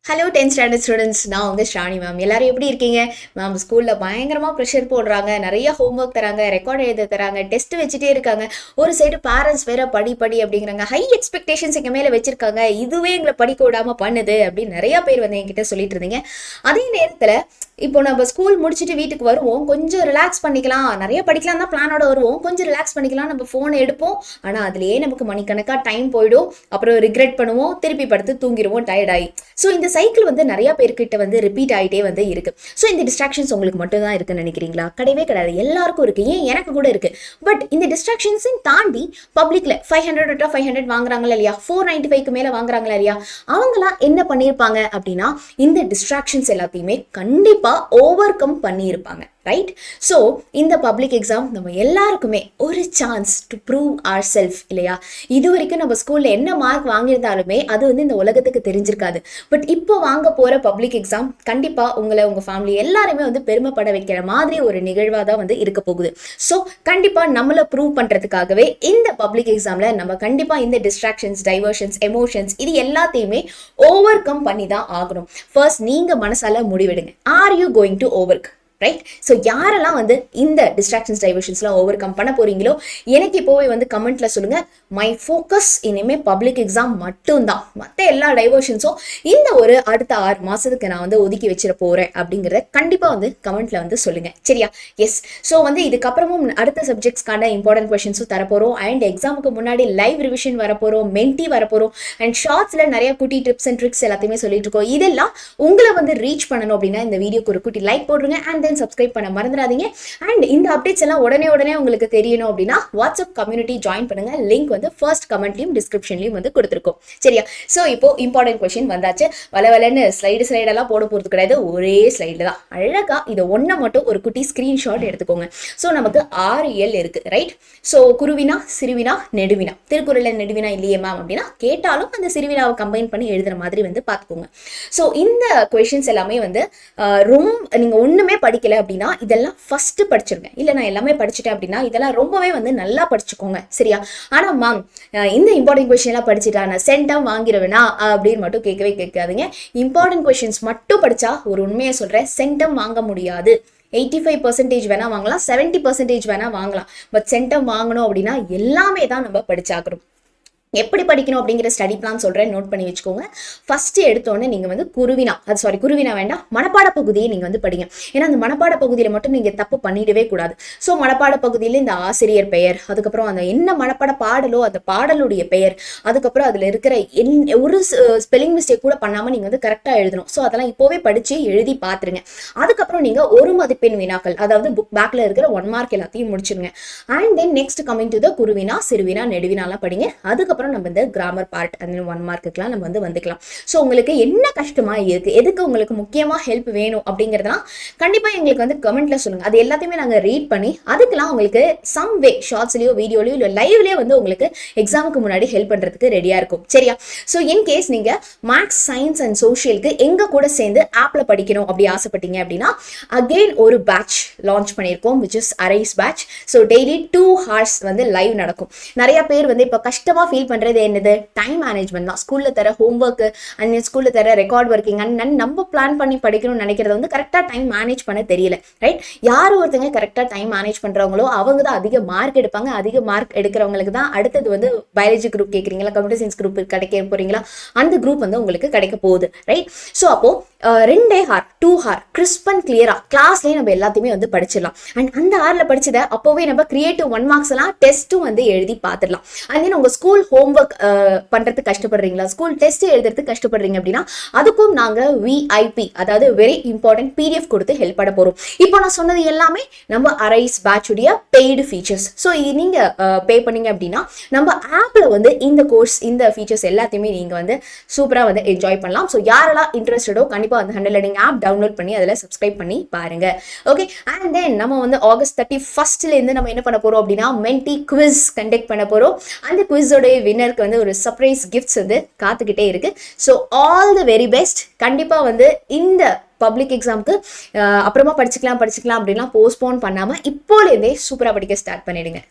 Hello 10th standard students, நான் உங்கள் ஸ்ராணி ma'am. எல்லாரும் எப்படி இருக்கீங்க மேம்? ஸ்கூலில் பயங்கரமாக ப்ரெஷர் போடுறாங்க, நிறைய ஹோம்ஒர்க் தராங்க, ரெக்கார்ட் எழுத தராங்க, டெஸ்ட் வச்சுட்டே இருக்காங்க. ஒரு சைடு பேரண்ட்ஸ் வேற படி அப்படிங்கிறாங்க, ஹை எக்ஸ்பெக்டேஷன்ஸ் எங்கள் மேலே வச்சிருக்காங்க, இதுவே எங்களை படிக்க விடாமல் பண்ணுது அப்படின்னு நிறையா பேர் வந்து என்கிட்ட சொல்லிட்டு இருந்தீங்க. அதே நேரத்தில் இப்போ நம்ம ஸ்கூல் முடிச்சுட்டு வீட்டுக்கு வருவோம், கொஞ்சம் ரிலாக்ஸ் பண்ணிக்கலாம், நிறைய படிக்கலாம் தான் பிளானோட வருவோம், கொஞ்சம் ரிலாக்ஸ் பண்ணிக்கலாம், நம்ம ஃபோனை எடுப்போம். ஆனால் அதுலேயே நமக்கு மணிக்கணக்காக டைம் போயிடும், அப்புறம் ரிக்ரெட் பண்ணுவோம், திருப்பி படுத்து தூங்கிடுவோம் டயர்ட் ஆகி. ஸோ இந்த சைக்கிள் வந்து நிறைய பேர்கிட்ட வந்து ரிப்பீட் ஆகிட்டே வந்து இருக்கு. ஸோ இந்த டிஸ்ட்ராக்ஷன்ஸ் உங்களுக்கு மட்டும் தான் இருக்குன்னு நினைக்கிறீங்களா? கிடையவே கிடையாது, எல்லாருக்கும் இருக்கு, ஏன் எனக்கு கூட இருக்கு. பட் இந்த டிஸ்ட்ராக்ஷன்ஸையும் தாண்டி பப்ளிக்ல 500 வாங்குறாங்களா இல்லையா, 495 மேல வாங்குறாங்களா இல்லையா, அவங்களாம் என்ன பண்ணியிருப்பாங்க அப்படின்னா இந்த டிஸ்ட்ராக்ஷன்ஸ் எல்லாத்தையுமே கண்டிப்பா ஓவர் கம் பண்ணியிருப்பாங்க. ரைட்? ஸோ இந்த பப்ளிக் எக்ஸாம் நம்ம எல்லாருக்குமே ஒரு chance to prove our self இல்லையா? இது வரைக்கும் நம்ம ஸ்கூலில் என்ன மார்க் வாங்கியிருந்தாலுமே அது வந்து இந்த உலகத்துக்கு தெரிஞ்சிருக்காது. பட் இப்போ வாங்க போகிற பப்ளிக் எக்ஸாம் கண்டிப்பாக உங்களை, உங்கள் ஃபேமிலி எல்லாருமே வந்து பெருமைப்பட வைக்கிற மாதிரி ஒரு நிகழ்வாக தான் வந்து இருக்க போகுது. ஸோ கண்டிப்பாக நம்மளை ப்ரூவ் பண்ணுறதுக்காகவே இந்த பப்ளிக் எக்ஸாமில் நம்ம கண்டிப்பாக இந்த டிஸ்ட்ராக்ஷன்ஸ், டைவர்ஷன்ஸ், எமோஷன்ஸ் இது எல்லாத்தையுமே ஓவர் கம் பண்ணி தான் ஆகணும். ஃபர்ஸ்ட் நீங்கள் மனசால முடிவெடுங்க, are you going to overcome? Right? So யாரெல்லாம் வந்து இந்த டிஸ்ட்ராக்ஷன்ஸ், டைவர்ஷன்ஸ்லாம் ஓவர் கம் பண்ண போறீங்களோ எனக்கு இப்போவே வந்து கமெண்ட்ல சொல்லுங்க. மை ஃபோக்கஸ் இனிமே பப்ளிக் எக்ஸாம் மட்டும்தான், மற்ற எல்லா டைவர்ஷன்ஸும் இந்த ஒரு அடுத்த 6 மாசத்துக்கு நான் வந்து ஒதுக்கி வச்சிட போறேன் அப்படிங்கிறத கண்டிப்பா வந்து கமெண்ட்ல வந்து சொல்லுங்க. சரியா? எஸ். ஸோ வந்து இதுக்கப்புறமும் அடுத்த சப்ஜெக்ட்ஸ்க்கான இம்பார்ட்டன்ட் கொஸ்டின்ஸும் தரப்போறோம், அண்ட் எக்ஸாமுக்கு முன்னாடி லைவ் ரிவிஷன் வரப்போறோம், மென்டி வரப்போறோம், அண்ட் ஷார்ட்ஸ்ல நிறைய குட்டி டிப்ஸ் அண்ட் ட்ரிக்ஸ் எல்லாத்தையுமே சொல்லிட்டு இருக்கோம். இதெல்லாம் உங்களை வந்து ரீச் பண்ணணும் அப்படின்னா இந்த வீடியோக்கு ஒரு குட்டி லைக் போடுங்க, அண்ட் தென் சப்ஸ்கிரைப் பண்ண மறந்துடாதீங்க. அண்ட் இந்த அப்டேட்ஸ் எல்லாம் உடனே உங்களுக்கு தெரியணும் அப்படின்னா வாட்ஸ்அப் கம்யூனிட்டி ஜாயின் பண்ணுங்க. லிங்க் வந்து ஃபர்ஸ்ட் கமெண்ட்லயும் டிஸ்கிரிப்ஷன்லயும் வந்து கொடுத்துருக்கோம். சரியா? ஸோ இப்போ இம்பார்ட்டன்ட் கொஸ்டின் வந்தாச்சு. வளவலன்னு ஸ்லைடெல்லாம் போட போறது கிடையாது, ஒரே ஸ்லைடில் தான் அழகா இதை ஒன்றை மட்டும் ஒரு குட்டி ஸ்கிரீன்ஷாட் எடுத்துக்கோங்க. ஸோ நமக்கு 6 இயல் இருக்கு. ரைட்? ஸோ குருவினா, சிறுவினா, நெடுவினா. திருக்குறளில் நெடுவினா இல்லையே மேம் அப்படின்னா கேட்டாலும் அந்த சிறுவினாவை கம்பைன் பண்ணி எழுதுற மாதிரி வந்து பார்த்துக்கோங்க. ஸோ இந்த கொஸ்டின்ஸ் எல்லாமே வந்து ரொம்ப நீங்க ஒண்ணுமே படிக்கல அப்படின்னா இதெல்லாம் ஃபர்ஸ்ட் படிச்சிருங்க. இல்ல நான் எல்லாமே படிச்சுட்டேன் அப்படின்னா இதெல்லாம் ரொம்பவே வந்து நல்லா படிச்சுக்கோங்க. சரியா? ஆனா மேம் இந்த இம்பார்ட்டன்ட் கொஸ்டின் எல்லாம் படிச்சுட்டா நான் சென்டம் வாங்கிடுவேனா அப்படின்னு மட்டும் கேட்கவே கேட்காதீங்க. இம்பார்ட்டன்ட் கொஸ்டின்ஸ் மட்டும் படிச்சா ஒரு உண்மையை சொல்றேன், சென்டம் வாங்க முடியாது. 85% வேணா வாங்கலாம், 70% வேணா வாங்கலாம். பட் சென்டம் வாங்கணும் அப்படின்னா எல்லாமே தான் நம்ம படிச்சாகணும். எப்படி படிக்கணும் அப்படிங்கிற ஸ்டடி பிளான் சொல்கிறேன், நோட் பண்ணி வச்சுக்கோங்க. ஃபஸ்ட்டு எடுத்தோடனே நீங்கள் வந்து குருவினா வேண்டாம், மனப்பாட பகுதியை நீங்கள் வந்து படிங்க. ஏன்னா அந்த மனப்பாட பகுதியில் மட்டும் நீங்கள் தப்பு பண்ணிடவே கூடாது. ஸோ மனப்பாட பகுதியில் இந்த ஆசிரியர் பெயர், அதுக்கப்புறம் அந்த என்ன மனப்பாட பாடலோ அந்த பாடலுடைய பெயர், அதுக்கப்புறம் அதில் இருக்கிற ஒரு ஸ்பெல்லிங் மிஸ்டேக் கூட பண்ணாமல் நீங்கள் வந்து கரெக்டாக எழுதணும். ஸோ அதெல்லாம் இப்போவே படித்து எழுதி பார்த்துருங்க. அதுக்கப்புறம் நீங்கள் ஒரு மதிப்பெண் வினாக்கள், அதாவது புக் பேக்கில் இருக்கிற 1 மார்க் எல்லாத்தையும் முடிச்சிருங்க. And then next coming to the குருவினா, சிறுவினா, நெடுவினாலாம் படிங்க. அதுக்கப்புறம் நம்ம இந்த கிராமர் பார்ட் அந்த 1 மார்க்குக்குலாம் நம்ம வந்து வந்துக்கலாம். ஸோ உங்களுக்கு என்ன கஷ்டமா இருக்கு, எதுக்கு உங்களுக்கு முக்கியமா ஹெல்ப் வேணும் அப்படிங்கிறதுலாம் கண்டிப்பா எங்களுக்கு வந்து கமெண்ட்ல சொல்லுங்க. அது எல்லாத்தையுமே நாங்கள் ரீட் பண்ணி அதுக்கெல்லாம் உங்களுக்கு சம் வே ஷார்ட்ஸ்லயோ வீடியோலயோ இல்லை லைவ்லயோ வந்து உங்களுக்கு எக்ஸாமுக்கு முன்னாடி ஹெல்ப் பண்றதுக்கு ரெடியா இருக்கும். சரியா? ஸோ இன்கேஸ் நீங்க மேக்ஸ், சயின்ஸ் அண்ட் சோஷியலுக்கு எங்க கூட சேர்ந்து ஆப்ல படிக்கணும் அப்படி ஆசைப்பட்டீங்க அப்படின்னா அகெயின் ஒரு பேட்ச் லான்ச் பண்ணியிருக்கோம், which is arise batch. So daily 2 hours வந்து லைவ் நடக்கும். நிறைய பேர் வந்து இப்போ கஷ்டமா ஃபீல் பண்றது என்னது, டைம் மேனேஜ்மெண்ட் தான். ஸ்கூல்ல தர ஹோம்ஒர்க் அண்ட் ஸ்கூல்ல தர ரெக்கார்ட் ஒர்க்கிங் அண்ட் நம்ம பிளான் பண்ணி படிக்கணும்னு நினைக்கிறது வந்து கரெக்டா டைம் மேனேஜ் பண்ண தெரியல. ரைட்? யார் ஒருத்தங்க கரெக்டா டைம் மேனேஜ் பண்றவங்களோ அவங்க தான் அதிக மார்க் எடுப்பாங்க. அதிக மார்க் எடுக்கிறவங்களுக்கு தான் அடுத்தது வந்து பயாலஜி குரூப் கேட்குறீங்களா, கம்ப்யூட்டர் சயின்ஸ் குரூப் கிடைக்க போறீங்களா, அந்த குரூப் வந்து உங்களுக்கு கிடைக்க போகுது. ரைட்? ஸோ அப்போ 2 hour 2 hour கிறிஸ்ப் அண்ட் கிளியரா கிளாஸ்லயே நம்ம எல்லாத்தையுமே வந்து படிச்சிடலாம். அண்ட் அந்த ஹார்ல படிச்சதை அப்போவே நம்ம கிரியேட்டிவ் 1 marks எல்லாம் டெஸ்ட்டும் வந்து எழுதி பார்த்துடலாம். அண்ட் தென் உங்க ஸ்கூல் ஹோம்ஒர்க் பண்றதுக்கு கஷ்டப்படுறீங்களா, ஸ்கூல் டெஸ்ட் எழுதுறதுக்கு கஷ்டப்படுறீங்க அப்படின்னா அதுக்கும் நாங்க VIP, அதாவது வெரி இம்பார்ட்டன்ட் PDF கொடுத்து ஹெல்ப் பண்ண போறோம். இப்போ நான் சொன்னது எல்லாமே நம்ம அரைஸ் பேட்ச் உடைய பெய்டு ஃபீச்சர்ஸ். ஸோ இது நீங்க பே பண்ணீங்க அப்படின்னா நம்ம ஆப்ல வந்து இந்த கோர்ஸ், இந்த ஃபீச்சர்ஸ் எல்லாத்தையுமே நீங்க வந்து சூப்பரா வந்து என்ஜாய் பண்ணலாம். ஸோ யாரெல்லாம் இன்ட்ரெஸ்டடோ கண்டிப்பா அந்த ஹண்டர் லேர்னிங் ஆப் டவுன்லோட் பண்ணி அதில் சப்ஸ்கிரைப் பண்ணி பாருங்க. ஓகே? அண்ட் தென் நம்ம வந்து ஆகஸ்ட் 31st இருந்து நம்ம என்ன பண்ண போறோம் அப்படின்னா மென்டி குவிஸ் கண்டக்ட் பண்ண போறோம். அந்த குவிஸோட வின்னருக்கு வந்து ஒரு சர்ப்ரைஸ் கிஃப்ட்ஸ் வந்து காத்துக்கிட்டே இருக்கு. So all the very best. கண்டிப்பா வந்து இந்த பப்ளிக் எக்ஸாமுக்கு அப்புறமா படிச்சுக்கலாம் அப்படின்லாம் போஸ்ட்போன் பண்ணாம இப்போலேருந்தே சூப்பரா படிக்க ஸ்டார்ட் பண்ணிடுங்க.